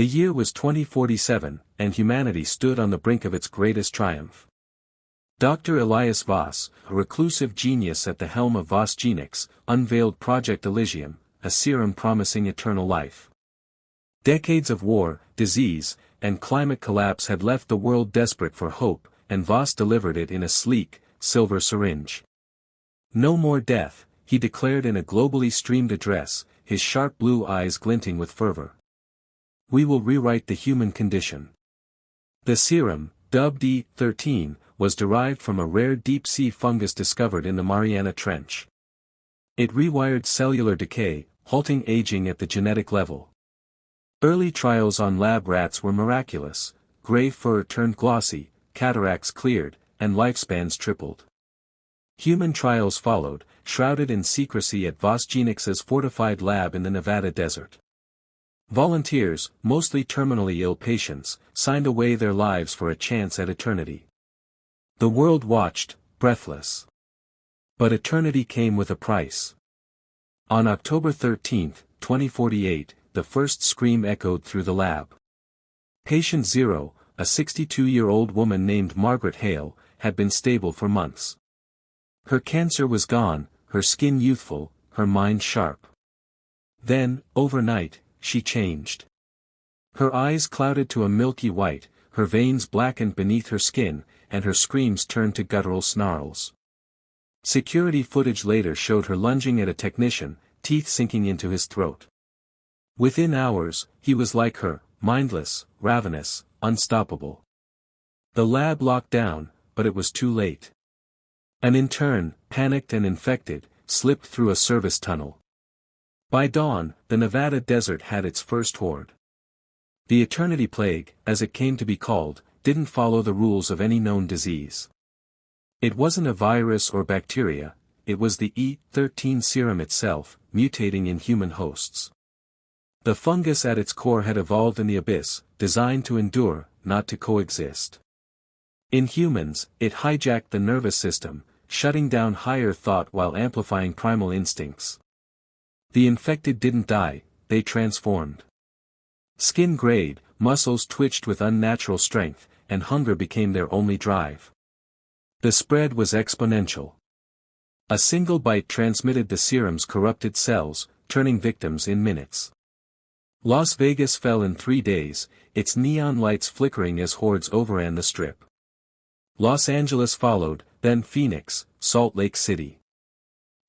The year was 2047, and humanity stood on the brink of its greatest triumph. Dr. Elias Voss, a reclusive genius at the helm of VossGenix, unveiled Project Elysium, a serum promising eternal life. Decades of war, disease, and climate collapse had left the world desperate for hope, and Voss delivered it in a sleek, silver syringe. No more death, he declared in a globally streamed address, his sharp blue eyes glinting with fervor. We will rewrite the human condition. The serum, dubbed E13, was derived from a rare deep-sea fungus discovered in the Mariana Trench. It rewired cellular decay, halting aging at the genetic level. Early trials on lab rats were miraculous, gray fur turned glossy, cataracts cleared, and lifespans tripled. Human trials followed, shrouded in secrecy at VossGenix's fortified lab in the Nevada desert. Volunteers, mostly terminally ill patients, signed away their lives for a chance at eternity. The world watched, breathless. But eternity came with a price. On October 13, 2048, the first scream echoed through the lab. Patient Zero, a 62-year-old woman named Margaret Hale, had been stable for months. Her cancer was gone, her skin youthful, her mind sharp. Then, overnight, she changed. Her eyes clouded to a milky white, her veins blackened beneath her skin, and her screams turned to guttural snarls. Security footage later showed her lunging at a technician, teeth sinking into his throat. Within hours, he was like her, mindless, ravenous, unstoppable. The lab locked down, but it was too late. An intern, panicked and infected, slipped through a service tunnel. By dawn, the Nevada desert had its first horde. The Eternity Plague, as it came to be called, didn't follow the rules of any known disease. It wasn't a virus or bacteria, it was the E13 serum itself, mutating in human hosts. The fungus at its core had evolved in the abyss, designed to endure, not to coexist. In humans, it hijacked the nervous system, shutting down higher thought while amplifying primal instincts. The infected didn't die, they transformed. Skin grayed, muscles twitched with unnatural strength, and hunger became their only drive. The spread was exponential. A single bite transmitted the serum's corrupted cells, turning victims in minutes. Las Vegas fell in 3 days, its neon lights flickering as hordes overran the strip. Los Angeles followed, then Phoenix, Salt Lake City.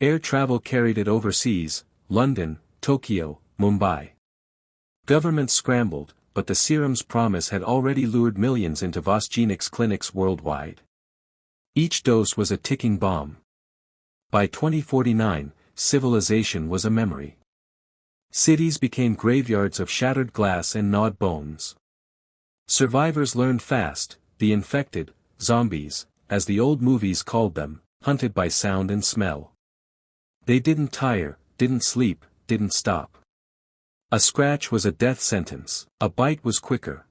Air travel carried it overseas, London, Tokyo, Mumbai. Governments scrambled, but the serum's promise had already lured millions into VossGenix clinics worldwide. Each dose was a ticking bomb. By 2049, civilization was a memory. Cities became graveyards of shattered glass and gnawed bones. Survivors learned fast, the infected, zombies, as the old movies called them, hunted by sound and smell. They didn't tire, didn't sleep, didn't stop. A scratch was a death sentence, a bite was quicker.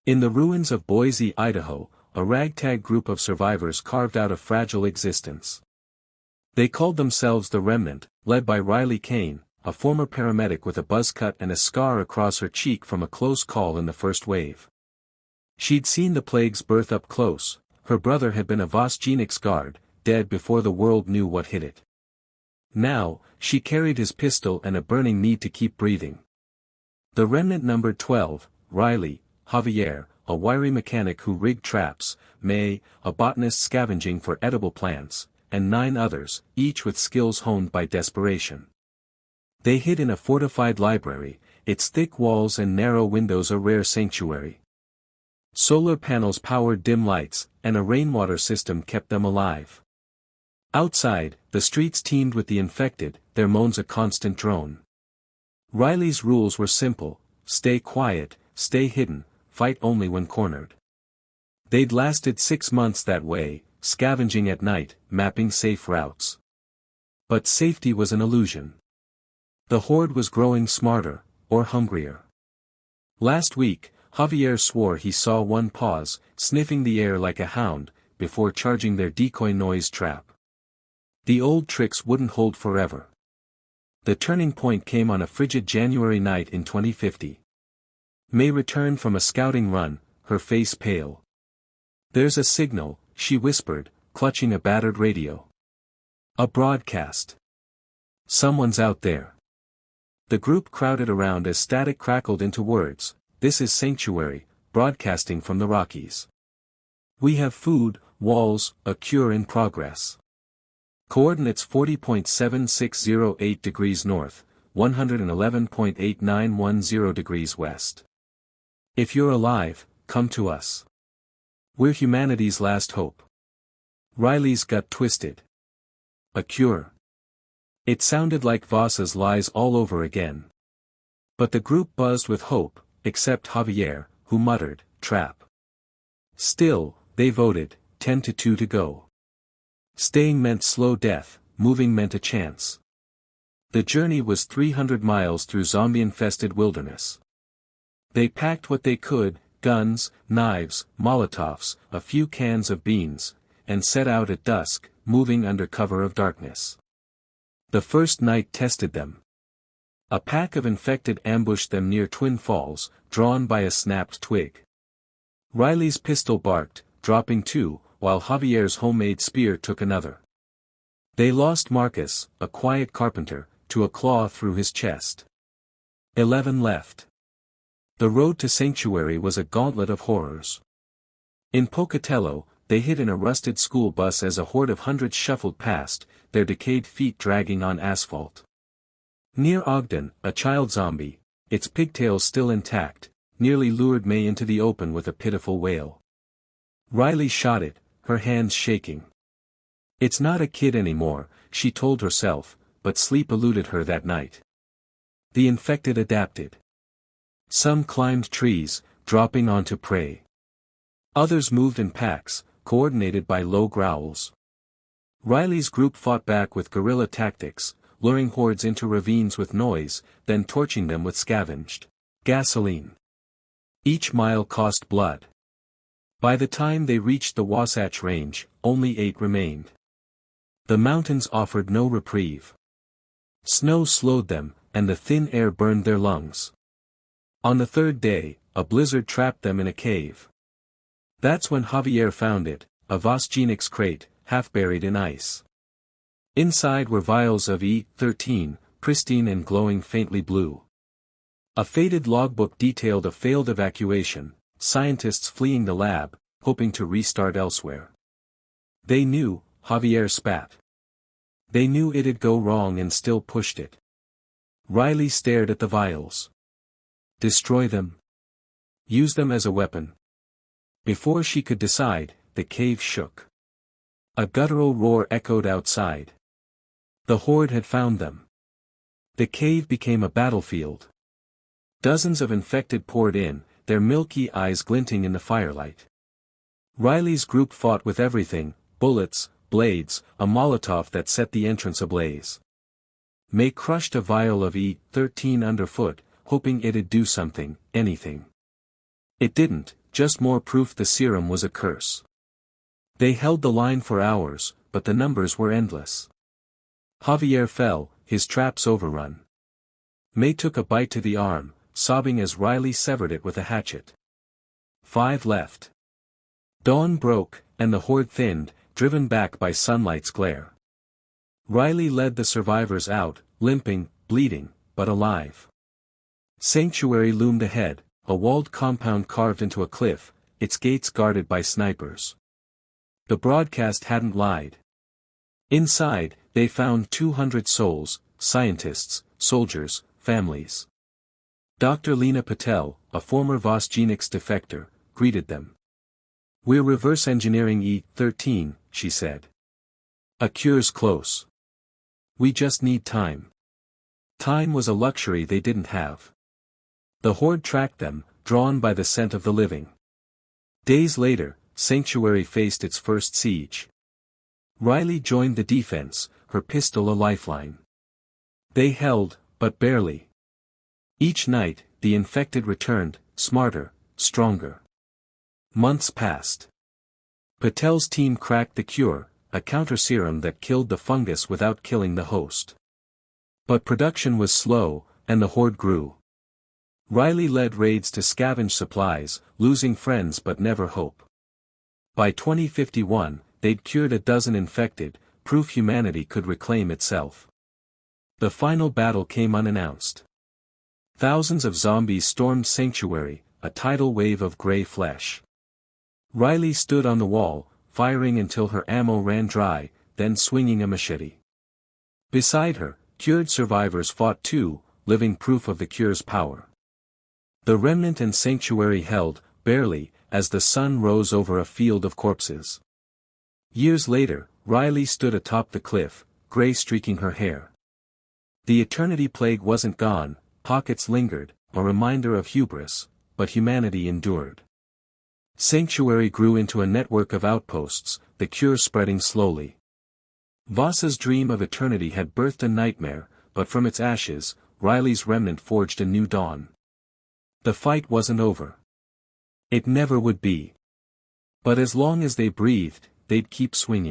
In the ruins of Boise, Idaho, a ragtag group of survivors carved out a fragile existence. They called themselves the Remnant, led by Kane, a former paramedic with a buzz cut and a scar across her cheek from a close call in the first wave. She'd seen the plague's birth up close, her brother had been a VossGenix guard, dead before the world knew what hit it. Now, she carried his pistol and a burning need to keep breathing. The Remnant numbered 12, Riley, Javier, a wiry mechanic who rigged traps, May, a botanist scavenging for edible plants, and 9 others, each with skills honed by desperation. They hid in a fortified library, its thick walls and narrow windows a rare sanctuary. Solar panels powered dim lights, and a rainwater system kept them alive. Outside, the streets teemed with the infected, their moans a constant drone. Riley's rules were simple: stay quiet, stay hidden, fight only when cornered. They'd lasted 6 months that way, scavenging at night, mapping safe routes. But safety was an illusion. The horde was growing smarter, or hungrier. Last week, Javier swore he saw one pause, sniffing the air like a hound, before charging their decoy noise trap. The old tricks wouldn't hold forever. The turning point came on a frigid January night in 2050. May returned from a scouting run, her face pale. "There's a signal," she whispered, clutching a battered radio. "A broadcast. Someone's out there." The group crowded around as static crackled into words. "This is Sanctuary, broadcasting from the Rockies. We have food, walls, a cure in progress. Coordinates 40.7608 degrees north, 111.8910 degrees west. If you're alive, come to us. We're humanity's last hope." Riley's gut twisted. A cure. It sounded like Voss's lies all over again. But the group buzzed with hope, except Javier, who muttered, "Trap." Still, they voted, 10-2 to go. Staying meant slow death, moving meant a chance. The journey was 300 miles through zombie-infested wilderness. They packed what they could, guns, knives, Molotovs, a few cans of beans, and set out at dusk, moving under cover of darkness. The first night tested them. A pack of infected ambushed them near Twin Falls, drawn by a snapped twig. Riley's pistol barked, dropping two, while Javier's homemade spear took another. They lost Marcus, a quiet carpenter, to a claw through his chest. 11 left. The road to Sanctuary was a gauntlet of horrors. In Pocatello, they hid in a rusted school bus as a horde of hundreds shuffled past, their decayed feet dragging on asphalt. Near Ogden, a child zombie, its pigtails still intact, nearly lured May into the open with a pitiful wail. Riley shot it, her hands shaking. "It's not a kid anymore," she told herself, but sleep eluded her that night. The infected adapted. Some climbed trees, dropping onto prey. Others moved in packs, coordinated by low growls. Riley's group fought back with guerrilla tactics, luring hordes into ravines with noise, then torching them with scavenged gasoline. Each mile cost blood. By the time they reached the Wasatch Range, only 8 remained. The mountains offered no reprieve. Snow slowed them, and the thin air burned their lungs. On the third day, a blizzard trapped them in a cave. That's when Javier found it, a VossGenix crate, half buried in ice. Inside were vials of E13, pristine and glowing faintly blue. A faded logbook detailed a failed evacuation, scientists fleeing the lab, hoping to restart elsewhere. They knew, Javier spat. They knew it'd go wrong and still pushed it. Riley stared at the vials. Destroy them? Use them as a weapon? Before she could decide, the cave shook. A guttural roar echoed outside. The horde had found them. The cave became a battlefield. Dozens of infected poured in, their milky eyes glinting in the firelight. Riley's group fought with everything, bullets, blades, a Molotov that set the entrance ablaze. May crushed a vial of E13 underfoot, hoping it'd do something, anything. It didn't, just more proof the serum was a curse. They held the line for hours, but the numbers were endless. Javier fell, his traps overrun. May took a bite to the arm, sobbing as Riley severed it with a hatchet. 5 left. Dawn broke, and the horde thinned, driven back by sunlight's glare. Riley led the survivors out, limping, bleeding, but alive. Sanctuary loomed ahead, a walled compound carved into a cliff, its gates guarded by snipers. The broadcast hadn't lied. Inside, they found 200 souls, scientists, soldiers, families. Dr. Lena Patel, a former VossGenix defector, greeted them. "We're reverse engineering E13, she said. "A cure's close. We just need time." Time was a luxury they didn't have. The horde tracked them, drawn by the scent of the living. Days later, Sanctuary faced its first siege. Riley joined the defense, her pistol a lifeline. They held, but barely. Each night, the infected returned, smarter, stronger. Months passed. Patel's team cracked the cure, a counter-serum that killed the fungus without killing the host. But production was slow, and the horde grew. Riley led raids to scavenge supplies, losing friends but never hope. By 2051, they'd cured a dozen infected, proof humanity could reclaim itself. The final battle came unannounced. Thousands of zombies stormed Sanctuary, a tidal wave of gray flesh. Riley stood on the wall, firing until her ammo ran dry, then swinging a machete. Beside her, cured survivors fought too, living proof of the cure's power. The Remnant and Sanctuary held, barely, as the sun rose over a field of corpses. Years later, Riley stood atop the cliff, gray streaking her hair. The Eternity Plague wasn't gone, pockets lingered, a reminder of hubris, but humanity endured. Sanctuary grew into a network of outposts, the cure spreading slowly. Voss's dream of eternity had birthed a nightmare, but from its ashes, Riley's remnant forged a new dawn. The fight wasn't over. It never would be. But as long as they breathed, they'd keep swinging.